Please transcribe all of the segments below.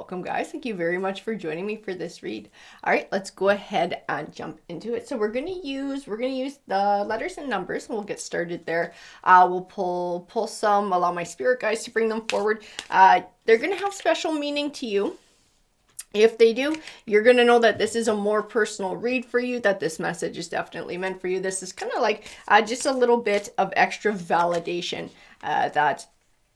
Welcome, guys. Thank you very much for joining me for this read. All right, let's go ahead and jump into it. So we're gonna use the letters and numbers, and we'll get started there. We'll pull some, allow my spirit guides to bring them forward. They're gonna have special meaning to you. If they do, you're going to know that this is a more personal read for you, that this message is definitely meant for you. This is kind of like just a little bit of extra validation that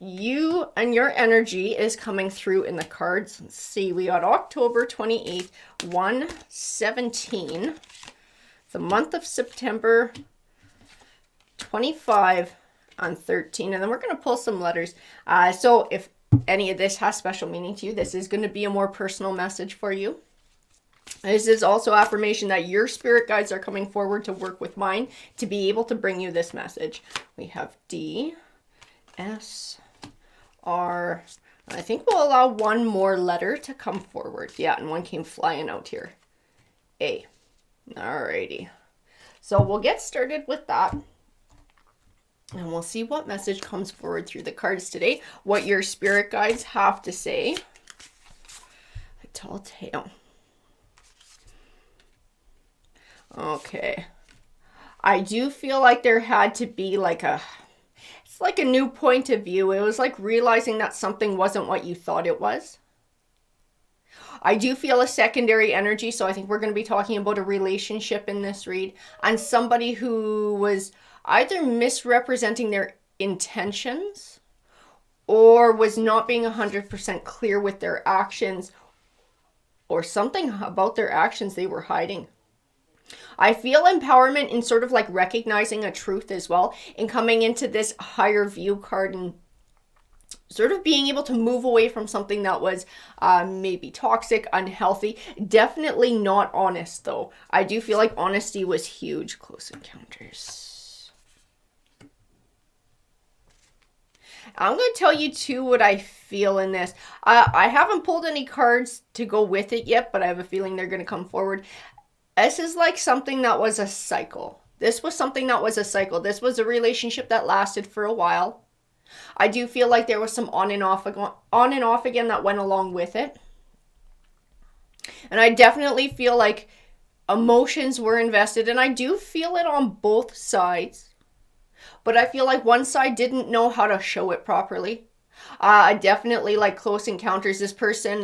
you and your energy is coming through in the cards. Let's see, we got October 28th, 117, the month of September 25 on 13, and then we're going to pull some letters. So if any of this has special meaning to you, this is going to be a more personal message for you. This is also affirmation that your spirit guides are coming forward to work with mine to be able to bring you this message. We have D, S, R. I think we'll allow one more letter to come forward. Yeah, and one came flying out here. A. Alrighty. So we'll get started with that. And we'll see what message comes forward through the cards today. What your spirit guides have to say. A tall tale. Okay. I do feel like there had to be it's like a new point of view. It was like realizing that something wasn't what you thought it was. I do feel a secondary energy, so I think we're going to be talking about a relationship in this read, and somebody who was either misrepresenting their intentions or was not being 100% clear with their actions, or something about their actions they were hiding. I feel empowerment in sort of like recognizing a truth as well, and coming into this higher view card and sort of being able to move away from something that was maybe toxic, unhealthy. Definitely not honest, though. I do feel like honesty was huge. Close encounters. I'm going to tell you, too, what I feel in this. I haven't pulled any cards to go with it yet, but I have a feeling they're going to come forward. This is like something that was a cycle. This was something that was a cycle. This was a relationship that lasted for a while. I do feel like there was some on and off again that went along with it. And I definitely feel like emotions were invested, and I do feel it on both sides. But I feel like one side didn't know how to show it properly. I definitely, like close encounters, this person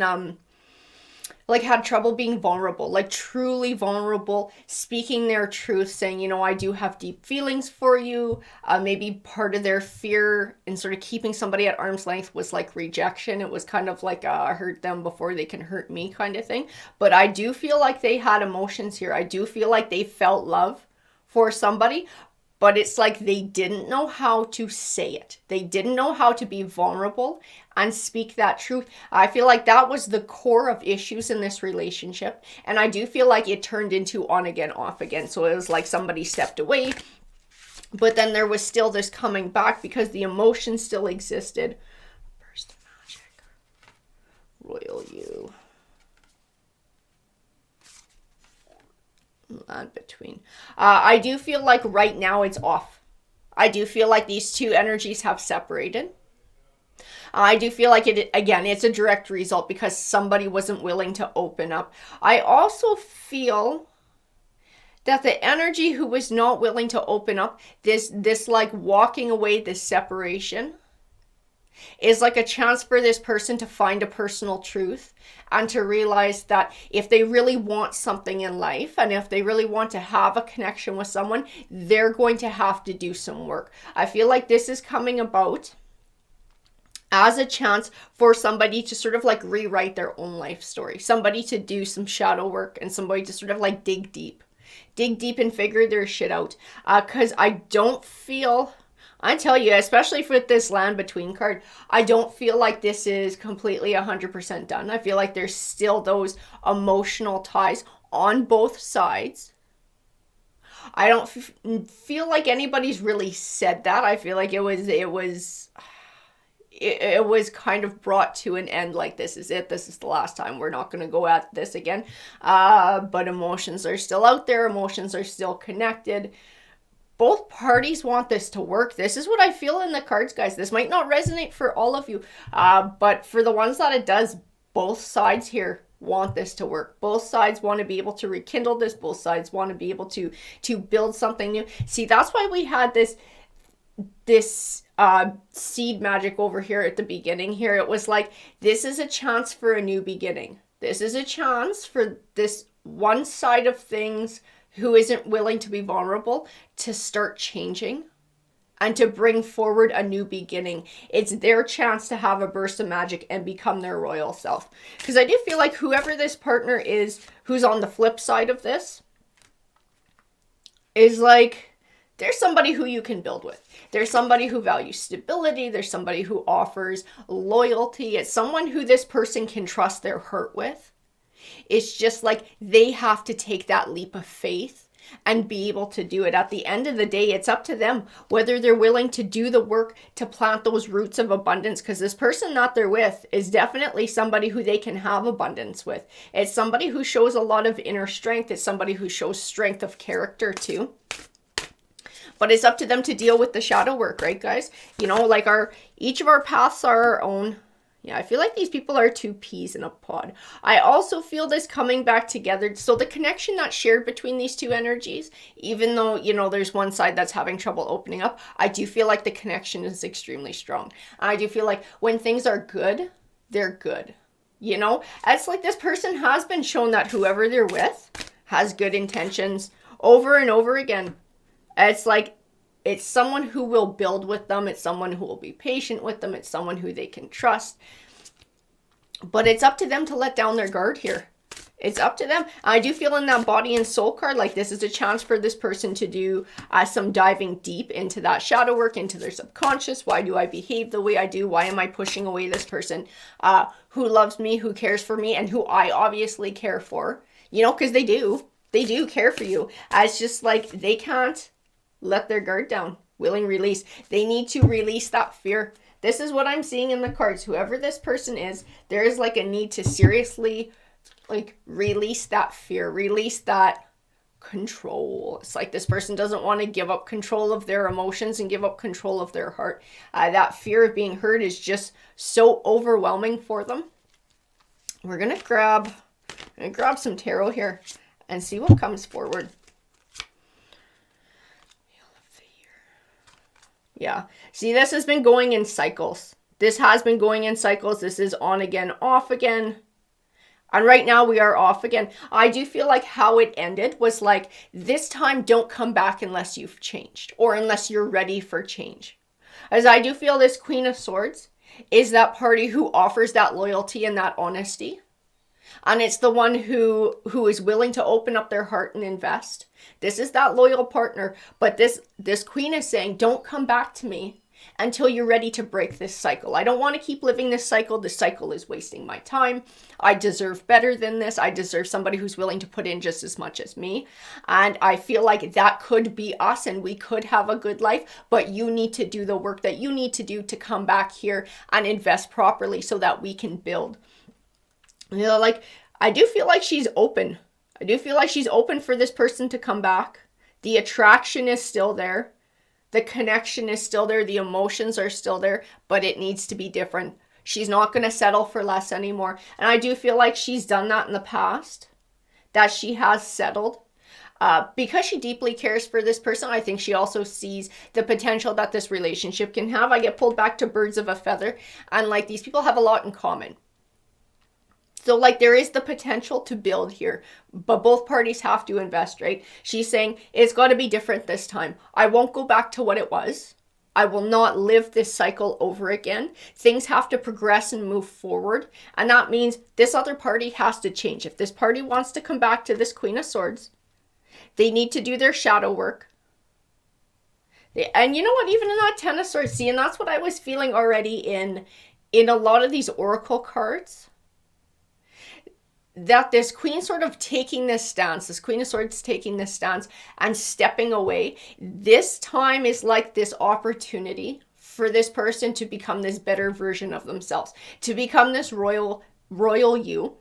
had trouble being vulnerable, like truly vulnerable, speaking their truth, saying, you know, I do have deep feelings for you. Maybe part of their fear in sort of keeping somebody at arm's length was like rejection. It was kind of like hurt them before they can hurt me kind of thing. But I do feel like they had emotions here. I do feel like they felt love for somebody, but it's like they didn't know how to say it. They didn't know how to be vulnerable and speak that truth. I feel like that was the core of issues in this relationship. And I do feel like it turned into on again, off again. So it was like somebody stepped away, but then there was still this coming back because the emotion still existed. Burst of magic. Royal you. Land between. I do feel like right now it's off. I do feel like these two energies have separated. I do feel like it's a direct result because somebody wasn't willing to open up. I also feel that the energy who was not willing to open up, this like walking away, this separation, is like a chance for this person to find a personal truth and to realize that if they really want something in life and if they really want to have a connection with someone, they're going to have to do some work. I feel like this is coming about as a chance for somebody to sort of like rewrite their own life story, somebody to do some shadow work, and somebody to sort of like dig deep and figure their shit out. Because I don't feel... I tell you, especially for this land between card, I don't feel like this is completely 100% done. I feel like there's still those emotional ties on both sides. I don't feel like anybody's really said that. I feel like it was kind of brought to an end, like this is it. This is the last time. We're not going to go at this again. But emotions are still out there. Emotions are still connected. Both parties want this to work. This is what I feel in the cards, guys. This might not resonate for all of you, but for the ones that it does, both sides here want this to work. Both sides want to be able to rekindle this. Both sides want to be able to build something new. See, that's why we had this seed magic over here at the beginning here. It was like, this is a chance for a new beginning. This is a chance for this one side of things who isn't willing to be vulnerable to start changing and to bring forward a new beginning. It's their chance to have a burst of magic and become their royal self. Because I do feel like whoever this partner is, who's on the flip side of this, is like, there's somebody who you can build with. There's somebody who values stability. There's somebody who offers loyalty. It's someone who this person can trust their heart with. It's just like they have to take that leap of faith and be able to do it. At the end of the day, it's up to them whether they're willing to do the work to plant those roots of abundance, because this person that they're with is definitely somebody who they can have abundance with. It's somebody who shows a lot of inner strength. It's somebody who shows strength of character too. But it's up to them to deal with the shadow work, right, guys? You know, like each of our paths are our own. Yeah, I feel like these people are two peas in a pod. I also feel this coming back together. So the connection that's shared between these two energies, even though, you know, there's one side that's having trouble opening up, I do feel like the connection is extremely strong. I do feel like when things are good, they're good. You know, it's like this person has been shown that whoever they're with has good intentions over and over again. It's like, it's someone who will build with them. It's someone who will be patient with them. It's someone who they can trust. But it's up to them to let down their guard here. It's up to them. I do feel in that body and soul card, like this is a chance for this person to do some diving deep into that shadow work, into their subconscious. Why do I behave the way I do? Why am I pushing away this person who loves me, who cares for me, and who I obviously care for? You know, because they do. They do care for you. It's just like they can't let their guard down. Willing release. They need to release that fear. This is what I'm seeing in the cards. Whoever this person is, there is like a need to seriously like release that fear, release that control. It's like this person doesn't want to give up control of their emotions and give up control of their heart. That fear of being hurt is just so overwhelming for them. We're gonna grab some tarot here and see what comes forward. Yeah. See, this has been going in cycles. This has been going in cycles. This is on again, off again. And right now we are off again. I do feel like how it ended was like, this time don't come back unless you've changed or unless you're ready for change. As I do feel this Queen of Swords is that party who offers that loyalty and that honesty. And it's the one who is willing to open up their heart and invest. This is that loyal partner. But this queen is saying, don't come back to me until you're ready to break this cycle. I don't want to keep living this cycle. This cycle is wasting my time. I deserve better than this. I deserve somebody who's willing to put in just as much as me. And I feel like that could be us and we could have a good life. But you need to do the work that you need to do to come back here and invest properly so that we can build. You know, like, I do feel like she's open. I do feel like she's open for this person to come back. The attraction is still there. The connection is still there. The emotions are still there, but it needs to be different. She's not going to settle for less anymore. And I do feel like she's done that in the past, that she has settled. Because she deeply cares for this person, I think she also sees the potential that this relationship can have. I get pulled back to birds of a feather, and like these people have a lot in common. So like there is the potential to build here, but both parties have to invest, right? She's saying it's got to be different this time. I won't go back to what it was. I will not live this cycle over again. Things have to progress and move forward. And that means this other party has to change. If this party wants to come back to this Queen of Swords, they need to do their shadow work. And you know what? Even in that Ten of Swords, see, and that's what I was feeling already in a lot of these oracle cards. That this queen sort of taking this stance, this Queen of Swords taking this stance and stepping away. This time is like this opportunity for this person to become this better version of themselves, to become this royal you.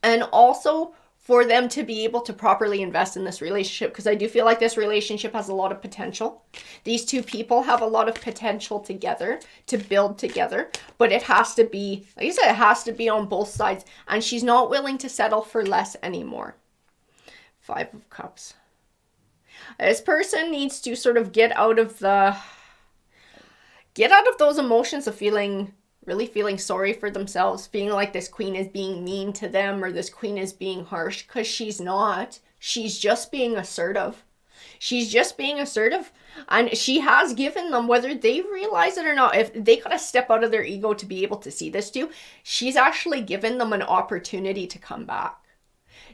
And also for them to be able to properly invest in this relationship, because I do feel like this relationship has a lot of potential. These two people have a lot of potential together to build together, but it has to be, like I said, it has to be on both sides, and she's not willing to settle for less anymore. 5 of Cups. This person needs to sort of get out of those emotions of really feeling sorry for themselves, feeling like this queen is being mean to them or this queen is being harsh, because she's not. She's just being assertive. She's just being assertive, and she has given them, whether they realize it or not, if they gotta step out of their ego to be able to see this too, she's actually given them an opportunity to come back.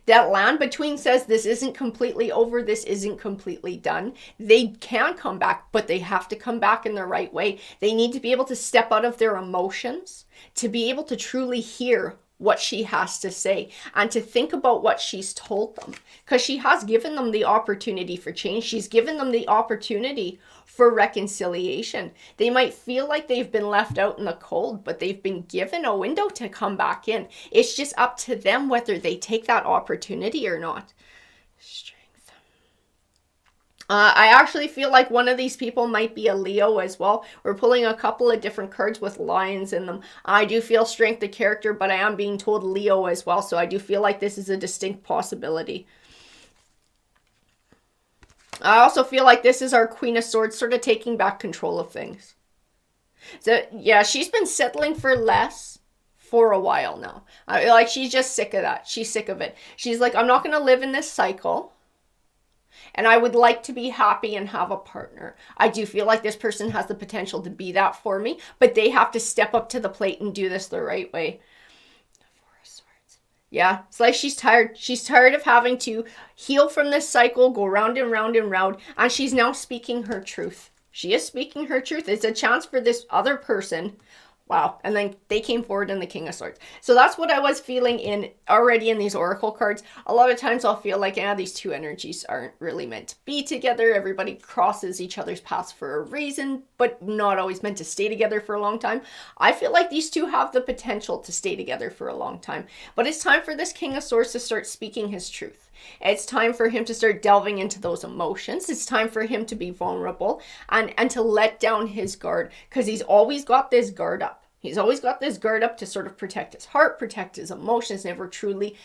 That land between says this isn't completely over, this isn't completely done. They can come back, but they have to come back in the right way. They need to be able to step out of their emotions to be able to truly hear what she has to say and to think about what she's told them, because she has given them the opportunity for change. She's given them the opportunity for reconciliation. They might feel like they've been left out in the cold, but they've been given a window to come back in. It's just up to them whether they take that opportunity or not. I actually feel like one of these people might be a Leo as well. We're pulling a couple of different cards with lions in them. I do feel strength of character, but I am being told Leo as well. So I do feel like this is a distinct possibility. I also feel like this is our Queen of Swords sort of taking back control of things. So yeah, she's been settling for less for a while now. Like she's just sick of that. She's sick of it. She's like, I'm not going to live in this cycle. And I would like to be happy and have a partner. I do feel like this person has the potential to be that for me, but they have to step up to the plate and do this the right way. 4 of Swords. Yeah, it's like she's tired. She's tired of having to heal from this cycle, go round and round and round, and she's now speaking her truth. She is speaking her truth. It's a chance for this other person. Wow. And then they came forward in the King of Swords. So that's what I was feeling in already in these oracle cards. A lot of times I'll feel like, these two energies aren't really meant to be together. Everybody crosses each other's paths for a reason, but not always meant to stay together for a long time. I feel like these two have the potential to stay together for a long time. But it's time for this King of Swords to start speaking his truth. It's time for him to start delving into those emotions. It's time for him to be vulnerable and to let down his guard, because he's always got this guard up. He's always got this guard up to sort of protect his heart, protect his emotions, never truly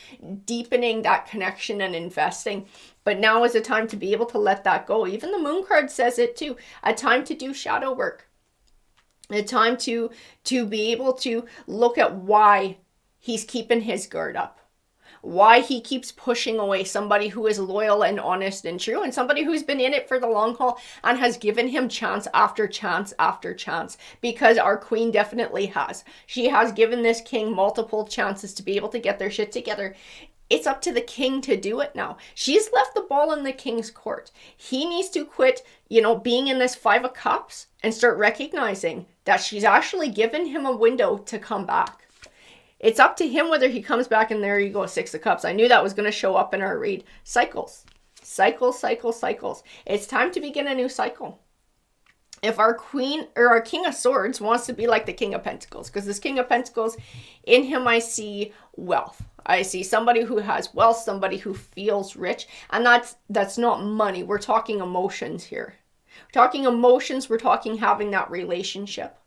deepening that connection and investing. But now is a time to be able to let that go. Even the Moon card says it too. A time to do shadow work. A time to be able to look at why he's keeping his guard up. Why he keeps pushing away somebody who is loyal and honest and true, and somebody who's been in it for the long haul and has given him chance after chance after chance, because our queen definitely has. She has given this king multiple chances to be able to get their shit together. It's up to the king to do it now. She's left the ball in the king's court. He needs to quit, being in this 5 of Cups and start recognizing that she's actually given him a window to come back. It's up to him whether he comes back, and there you go, 6 of Cups. I knew that was going to show up in our read. Cycles. Cycles, cycles, cycles. It's time to begin a new cycle. If our queen or our King of Swords wants to be like the King of Pentacles, because this King of Pentacles, in him I see wealth. I see somebody who has wealth, somebody who feels rich, and that's not money. We're talking emotions here. We're talking emotions. We're talking having that relationship.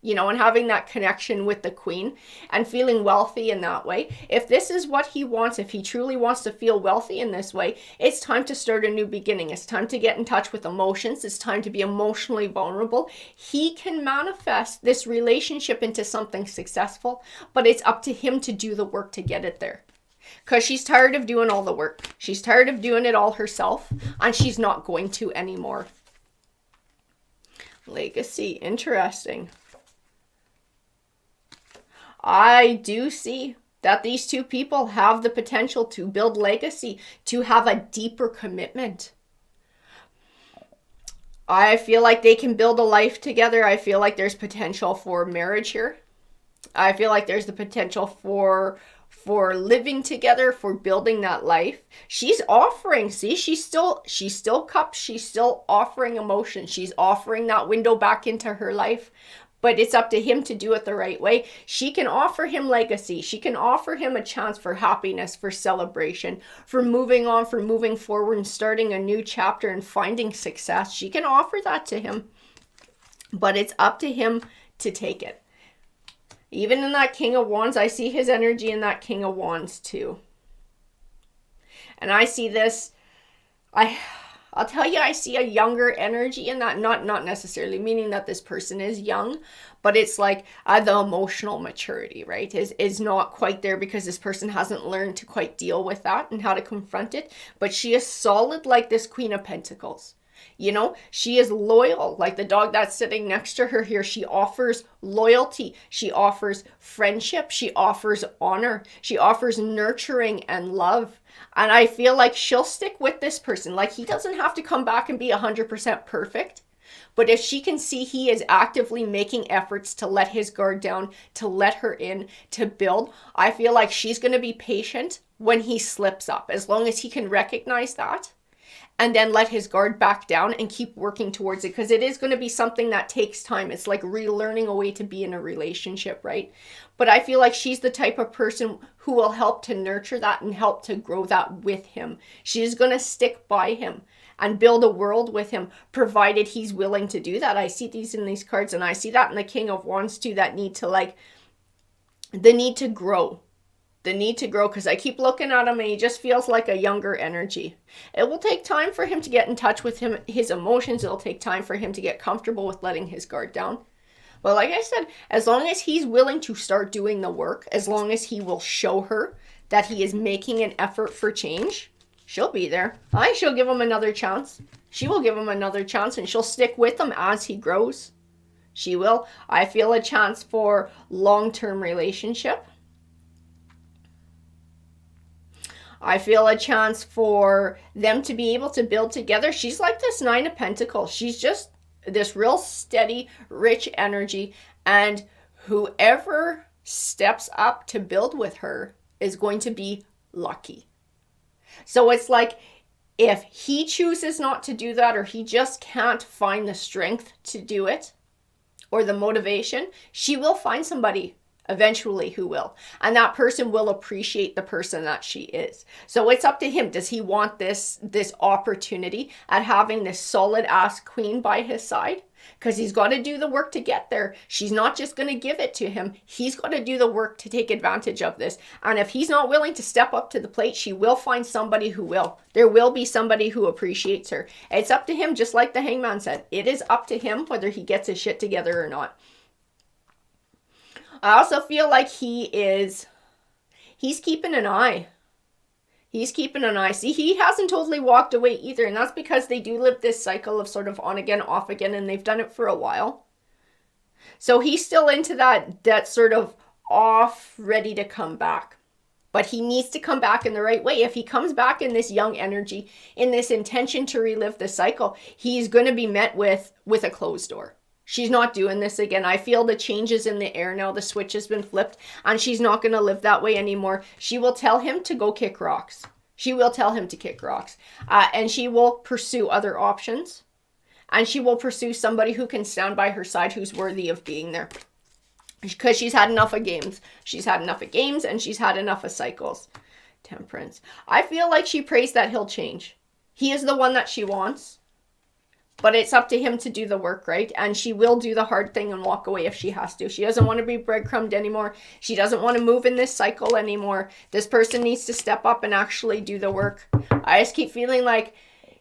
And having that connection with the queen and feeling wealthy in that way. If this is what he wants, if he truly wants to feel wealthy in this way, it's time to start a new beginning. It's time to get in touch with emotions. It's time to be emotionally vulnerable. He can manifest this relationship into something successful, but it's up to him to do the work to get it there. Because she's tired of doing all the work. She's tired of doing it all herself, and she's not going to anymore. Legacy. Interesting. I do see that these two people have the potential to build legacy, to have a deeper commitment. I feel like they can build a life together. I feel like there's potential for marriage here. I feel like there's the potential for living together, for building that life. She's offering, see, she's still cups, she's still offering emotion. She's offering that window back into her life. but it's up to him to do it the right way. She can offer him legacy. She can offer him a chance for happiness, for celebration, for moving on, for moving forward and starting a new chapter and finding success. She can offer that to him, but it's up to him to take it. Even in that King of Wands, I see his energy in that King of Wands too. And I see this, I'll tell you, I see a younger energy in that, not necessarily meaning that this person is young, but it's like the emotional maturity, right, is not quite there because this person hasn't learned to quite deal with that and how to confront it. But she is solid like this Queen of Pentacles. You know, she is loyal, like the dog that's sitting next to her here. She offers loyalty. She offers friendship. She offers honor. She offers nurturing and love. And I feel like she'll stick with this person. Like, he doesn't have to come back and be 100% perfect. But if she can see he is actively making efforts to let his guard down, to let her in, to build, I feel like she's going to be patient when he slips up, as long as he can recognize that and then let his guard back down and keep working towards it, because it is going to be something that takes time. It's like relearning a way to be in a relationship, right? But I feel like she's the type of person who will help to nurture that and help to grow that with him. She's going to stick by him and build a world with him, provided he's willing to do that. I see these in these cards, and I see that in the King of Wands too, that need to, like, the need to grow. The need to grow, because I keep looking at him and he just feels like a younger energy. It will take time for him to get in touch with his emotions. It'll take time for him to get comfortable with letting his guard down. But like I said, as long as he's willing to start doing the work, as long as he will show her that he is making an effort for change, she'll be there. She'll give him another chance. She will give him another chance, and she'll stick with him as he grows. She will. I feel a chance for long-term relationship. I feel a chance for them to be able to build together. She's like this Nine of Pentacles. She's just this real steady, rich energy. And whoever steps up to build with her is going to be lucky. So it's like, if he chooses not to do that, or he just can't find the strength to do it, or the motivation, she will find somebody eventually who will, and that person will appreciate the person that she is. So it's up to him. Does he want this opportunity at having this solid ass queen by his side? Because he's got to do the work to get there. She's not just going to give it to him. He's got to do the work to take advantage of this. And if he's not willing to step up to the plate, she will find somebody who will. There will be somebody who appreciates her. It's up to him, just like the Hangman said. It is up to him whether he gets his shit together or not. I also feel like he's keeping an eye. He's keeping an eye. See, he hasn't totally walked away either. And that's because they do live this cycle of sort of on again, off again. And they've done it for a while. So he's still into that sort of off, ready to come back. But he needs to come back in the right way. If he comes back in this young energy, in this intention to relive the cycle, he's going to be met with a closed door. She's not doing this again. I feel the changes in the air now. The switch has been flipped, and she's not going to live that way anymore. She will tell him to go kick rocks. She will tell him to kick rocks. And she will pursue other options. And she will pursue somebody who can stand by her side, who's worthy of being there. Because she's had enough of games. She's had enough of games, and she's had enough of cycles. Temperance. I feel like she prays that he'll change. He is the one that she wants. But it's up to him to do the work, right? And she will do the hard thing and walk away if she has to. She doesn't want to be breadcrumbed anymore. She doesn't want to move in this cycle anymore. This person needs to step up and actually do the work. I just keep feeling like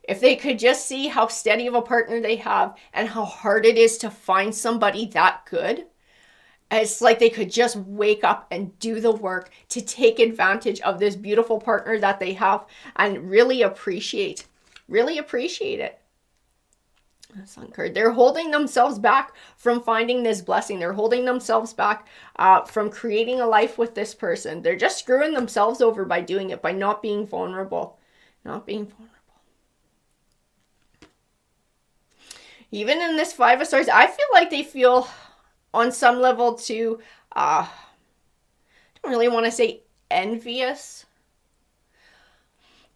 if they could just see how steady of a partner they have and how hard it is to find somebody that good, it's like they could just wake up and do the work to take advantage of this beautiful partner that they have and really appreciate it. Sun card. They're holding themselves back from finding this blessing. They're holding themselves back from creating a life with this person. They're just screwing themselves over by doing it, by not being vulnerable. Even in this Five of Swords, I feel like they feel on some level too, I don't really want to say envious,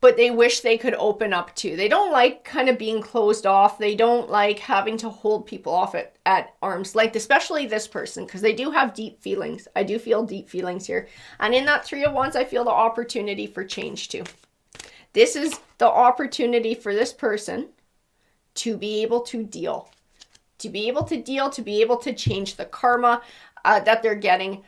but they wish they could open up too. They don't like kind of being closed off. They don't like having to hold people off at arm's length, especially this person, because they do have deep feelings. I do feel deep feelings here. And in that Three of Wands, I feel the opportunity for change too. This is the opportunity for this person to be able to deal. To be able to change the karma that they're getting.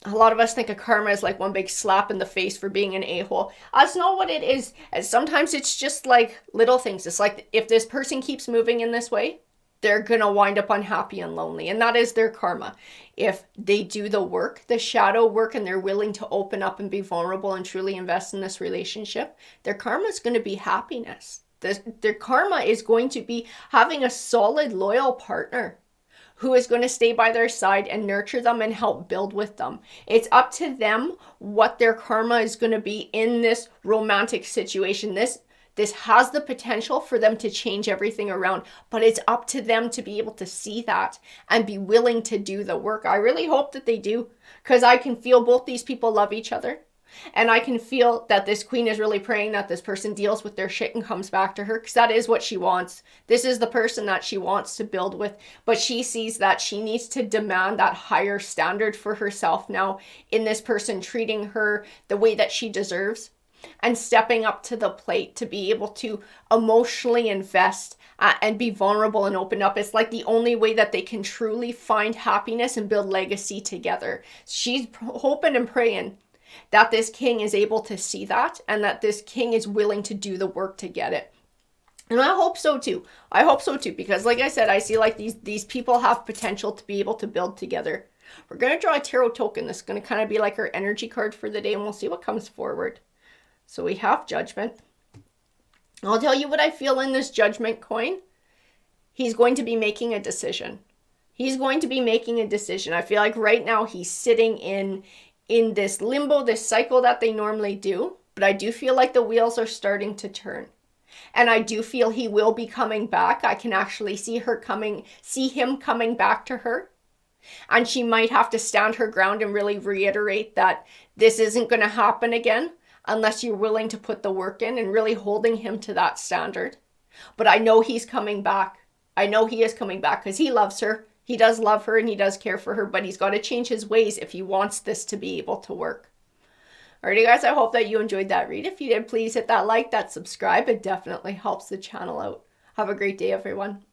A lot of us think of karma as like one big slap in the face for being an a-hole. That's not what it is. And sometimes it's just like little things. It's like if this person keeps moving in this way, they're going to wind up unhappy and lonely. And that is their karma. If they do the work, the shadow work, and they're willing to open up and be vulnerable and truly invest in this relationship, their karma is going to be happiness. Their karma is going to be having a solid, loyal partner who is going to stay by their side and nurture them and help build with them. It's up to them what their karma is going to be in this romantic situation. This has the potential for them to change everything around, but it's up to them to be able to see that and be willing to do the work. I really hope that they do, because I can feel both these people love each other. And I can feel that this queen is really praying that this person deals with their shit and comes back to her, because that is what she wants. This is the person that she wants to build with, but she sees that she needs to demand that higher standard for herself now in this person, treating her the way that she deserves and stepping up to the plate to be able to emotionally invest and be vulnerable and open up. It's like the only way that they can truly find happiness and build legacy together. She's hoping and praying that this king is able to see that and that this king is willing to do the work to get it. And I hope so too. I hope so too, because like I said, I see like these people have potential to be able to build together. We're going to draw a tarot token. This is going to kind of be like our energy card for the day, and we'll see what comes forward. So we have Judgment. I'll tell you what I feel in this Judgment coin. He's going to be making a decision. He's going to be making a decision. I feel like right now he's sitting in this limbo, this cycle that they normally do. But I do feel like the wheels are starting to turn. And I do feel he will be coming back. I can actually see him coming back to her. And she might have to stand her ground and really reiterate that this isn't going to happen again unless you're willing to put the work in, and really holding him to that standard. But I know he's coming back. I know he is coming back because he loves her. He does love her and he does care for her, but he's got to change his ways if he wants this to be able to work. Alrighty guys, I hope that you enjoyed that read. If you did, please hit that like, that subscribe. It definitely helps the channel out. Have a great day, everyone.